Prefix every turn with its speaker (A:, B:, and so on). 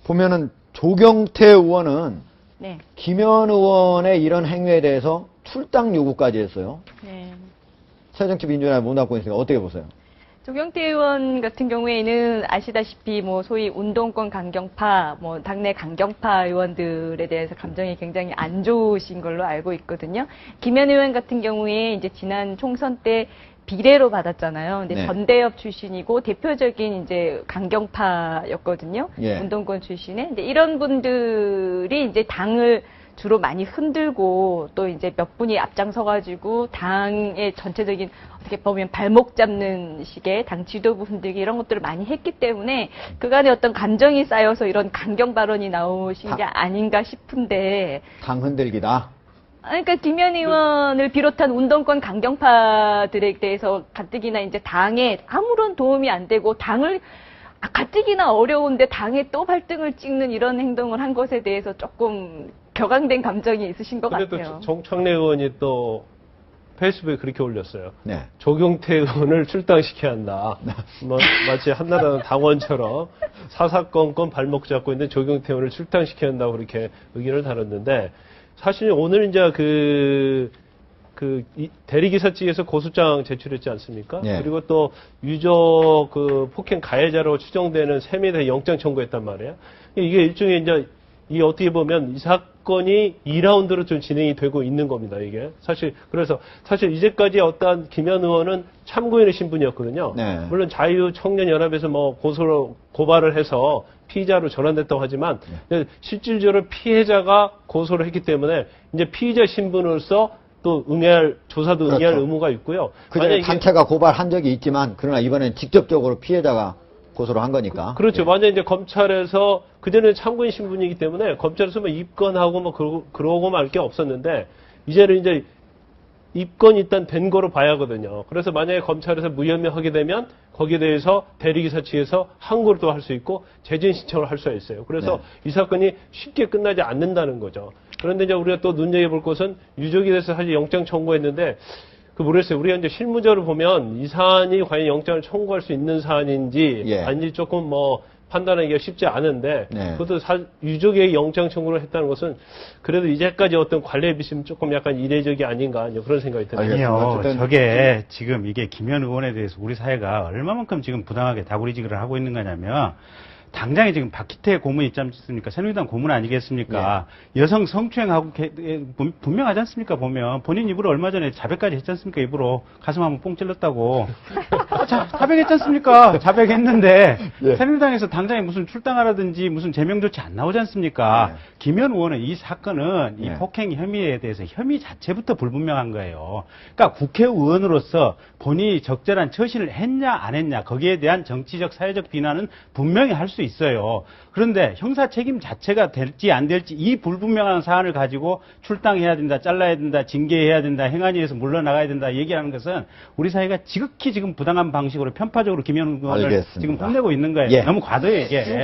A: 보면은 조경태 의원은
B: 네.
A: 김현 의원의 이런 행위에 대해서 출당 요구까지 했어요.
B: 네.
A: 새정치민주연합 문화권 있으니까 어떻게 보세요?
B: 조경태 의원 같은 경우에는 아시다시피 뭐 소위 운동권 강경파, 뭐 당내 강경파 의원들에 대해서 감정이 굉장히 안 좋으신 걸로 알고 있거든요. 김현 의원 같은 경우에 이제 지난 총선 때 비례로 받았잖아요. 근데
A: 네.
B: 전대협 출신이고 대표적인 이제 강경파였거든요.
A: 예.
B: 운동권 출신에. 근데 이런 분들이 이제 당을 주로 많이 흔들고 또 이제 몇 분이 앞장서가지고 당의 전체적인 어떻게 보면 발목 잡는 식의 당 지도부 흔들기 이런 것들을 많이 했기 때문에 그간의 어떤 감정이 쌓여서 이런 강경 발언이 나오신 게 아닌가 싶은데.
A: 당 흔들기다.
B: 그러니까 김현 의원을 비롯한 운동권 강경파들에 대해서 가뜩이나 이제 당에 아무런 도움이 안 되고 당을 가뜩이나 어려운데 당에 또 발등을 찍는 이런 행동을 한 것에 대해서 조금 격앙된 감정이 있으신 것 같아요.
C: 그래도 정청래 의원이 또 페이스북에 그렇게 올렸어요.
A: 네.
C: 조경태 의원을 출당시켜야 한다. 뭐 마치 한나라당 당원처럼 사사건건 발목 잡고 있는 조경태 의원을 출당시켜야 한다고 그렇게 의견을 다뤘는데 사실 오늘 이제 대리기사 측에서 고소장 제출했지 않습니까?
A: 네.
C: 그리고 또 유족 폭행 가해자로 추정되는 3명에 대해 영장 청구했단 말이에요. 이게 일종의 이제 이 어떻게 보면 이 사건이 2라운드로 좀 진행이 되고 있는 겁니다, 이게. 그래서 사실 이제까지 어떤 김현 의원은 참고인의 신분이었거든요.
A: 네.
C: 물론 자유청년연합에서 뭐 고발을 해서 피의자로 전환됐다고 하지만 실질적으로 피해자가 고소를 했기 때문에 이제 피의자 신분으로서 또 조사도
A: 그렇죠.
C: 응해할 의무가 있고요.
A: 그전에 단체가 고발한 적이 있지만 그러나 이번엔 직접적으로 피해자가 고소를 한 거니까.
C: 그렇죠.
A: 예.
C: 만약 이제 검찰에서 그전에는 참고인 신분이기 때문에 검찰에서 뭐 입건하고 뭐 그러고 말 게 없었는데 이제는 이제 입건이 일단 된 거로 봐야 하거든요. 그래서 만약에 검찰에서 무혐의 하게 되면 거기에 대해서 대리기사 측에서 항고를 또 할 수 있고 재진 신청을 할 수가 있어요. 그래서
A: 네.
C: 이 사건이 쉽게 끝나지 않는다는 거죠. 그런데 이제 우리가 또 눈여겨볼 것은 유족에 대해서 사실 영장 청구했는데 모르겠어요. 우리가 이제 실무적으로 보면 이 사안이 과연 영장을 청구할 수 있는 사안인지
A: 예.
C: 아닌지 조금 판단하기가 쉽지 않은데
A: 네.
C: 그것도 유족의 영장 청구를 했다는 것은 그래도 이제까지 어떤 관례에 비추면 조금 약간 이례적이 아닌가 그런 생각이 듭니다.
D: 아니요. 저게 지금 이게 김현 의원에 대해서 우리 사회가 얼마만큼 지금 부당하게 다구리지기를 하고 있는 거냐면 당장에 지금 박희태 고문 있지 않습니까? 새누리당 고문 아니겠습니까? 여성 성추행하고 분명하지 않습니까? 보면 본인 입으로 얼마 전에 자백까지 했지 않습니까? 입으로 가슴 한번 뽕 찔렀다고. 자백했지 않습니까? 자백했는데
A: 예.
D: 새누리당에서 당장에 무슨 출당하라든지 무슨 제명 조치 안 나오지 않습니까?
A: 예.
D: 김현 의원은 이 사건은 이
A: 예.
D: 폭행 혐의에 대해서 혐의 자체부터 불분명한 거예요. 그러니까 국회의원으로서 본인이 적절한 처신을 했냐 안 했냐 거기에 대한 정치적 사회적 비난은 분명히 할 수 있어요. 그런데 형사 책임 자체가 될지 안 될지 이 불분명한 사안을 가지고 출당해야 된다, 잘라야 된다, 징계해야 된다, 행안위에서 물러나가야 된다 얘기하는 것은 우리 사회가 지극히 지금 부당한 방식으로 편파적으로 김현 의원을
A: 알겠습니다.
D: 지금 혼내고 있는 거예요.
A: 예.
D: 너무 과도해요, 이게.